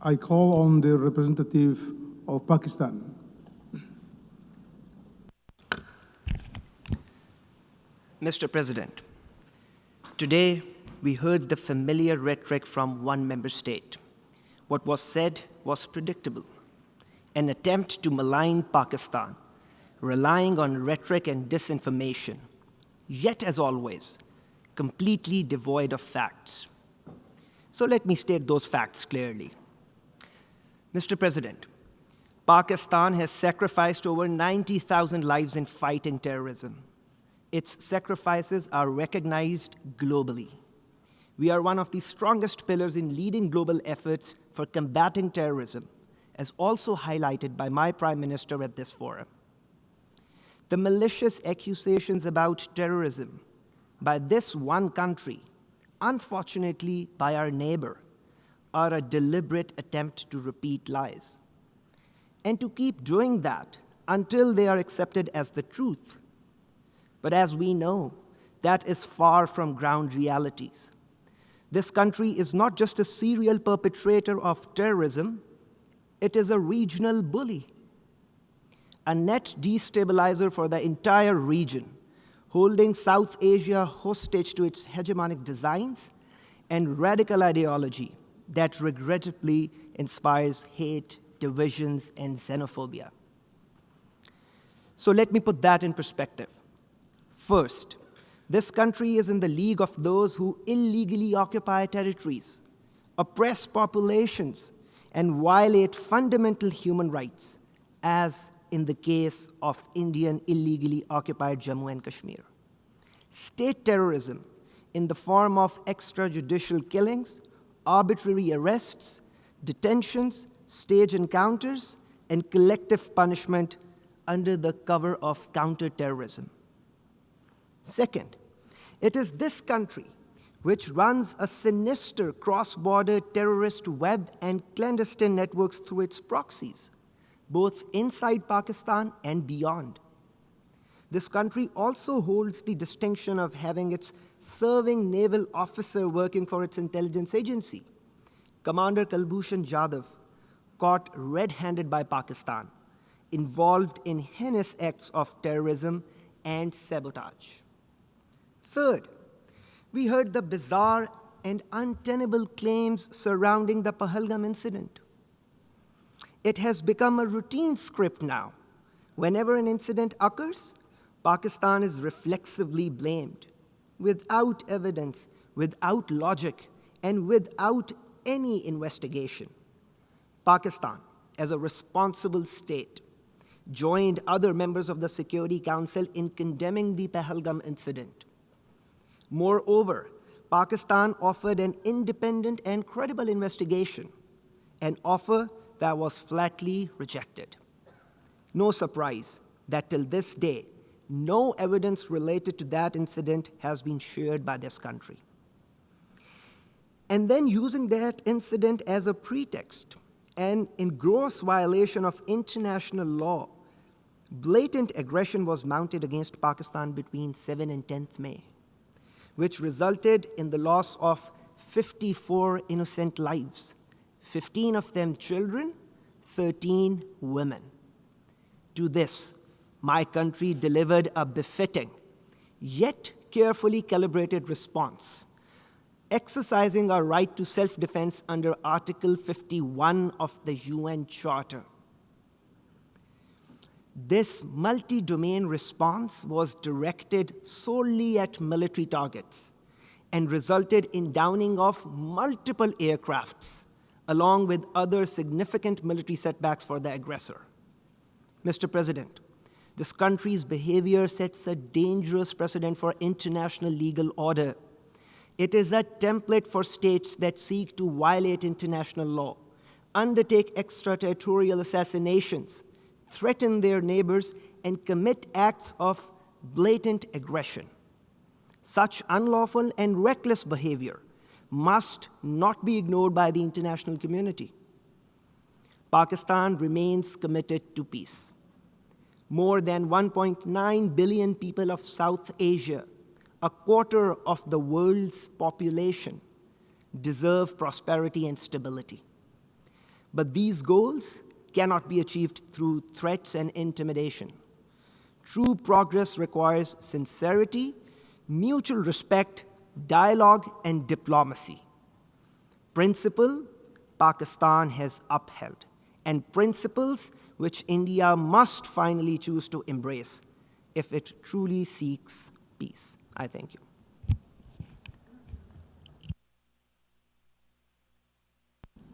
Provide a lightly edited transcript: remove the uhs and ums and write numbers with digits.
I call on the representative of Pakistan. Mr. President, today we heard the familiar rhetoric from one member state. What was said was predictable, an attempt to malign Pakistan, relying on rhetoric and disinformation, yet as always, completely devoid of facts. So let me state those facts clearly. Mr. President, Pakistan has sacrificed over 90,000 lives in fighting terrorism. Its sacrifices are recognized globally. We are one of the strongest pillars in leading global efforts for combating terrorism, as also highlighted by my Prime Minister at this forum. The malicious accusations about terrorism by this one country, unfortunately by our neighbor, are a deliberate attempt to repeat lies, and to keep doing that until they are accepted as the truth. But as we know, that is far from ground realities. This country is not just a serial perpetrator of terrorism, it is a regional bully, a net destabilizer for the entire region, holding South Asia hostage to its hegemonic designs and radical ideology that regrettably inspires hate, divisions, and xenophobia. So let me put that in perspective. First, this country is in the league of those who illegally occupy territories, oppress populations, and violate fundamental human rights, as in the case of Indian illegally occupied Jammu and Kashmir. State terrorism in the form of extrajudicial killings, arbitrary arrests, detentions, stage encounters, and collective punishment under the cover of counterterrorism. Second, it is this country which runs a sinister cross-border terrorist web and clandestine networks through its proxies, both inside Pakistan and beyond. This country also holds the distinction of having its serving naval officer working for its intelligence agency, Commander Kulbhushan Jadhav, caught red-handed by Pakistan, involved in heinous acts of terrorism and sabotage. Third, we heard the bizarre and untenable claims surrounding the Pahalgam incident. It has become a routine script now. Whenever an incident occurs, Pakistan is reflexively blamed, without evidence, without logic, and without any investigation. Pakistan, as a responsible state, joined other members of the Security Council in condemning the Pahalgam incident. Moreover, Pakistan offered an independent and credible investigation, an offer that was flatly rejected. No surprise that till this day, no evidence related to that incident has been shared by this country. And then using that incident as a pretext and in gross violation of international law, blatant aggression was mounted against Pakistan between 7 and 10th May, which resulted in the loss of 54 innocent lives, 15 of them children, 13 women. To this, my country delivered a befitting, yet carefully calibrated response, exercising our right to self-defense under Article 51 of the UN Charter. This multi-domain response was directed solely at military targets and resulted in downing of multiple aircrafts, along with other significant military setbacks for the aggressor. Mr. President, this country's behavior sets a dangerous precedent for international legal order. It is a template for states that seek to violate international law, undertake extraterritorial assassinations, threaten their neighbors, and commit acts of blatant aggression. Such unlawful and reckless behavior must not be ignored by the international community. Pakistan remains committed to peace. More than 1.9 billion people of South Asia, a quarter of the world's population, deserve prosperity and stability. But these goals cannot be achieved through threats and intimidation. True progress requires sincerity, mutual respect, dialogue, and diplomacy. Principle Pakistan has upheld, and principles which India must finally choose to embrace if it truly seeks peace. I thank you.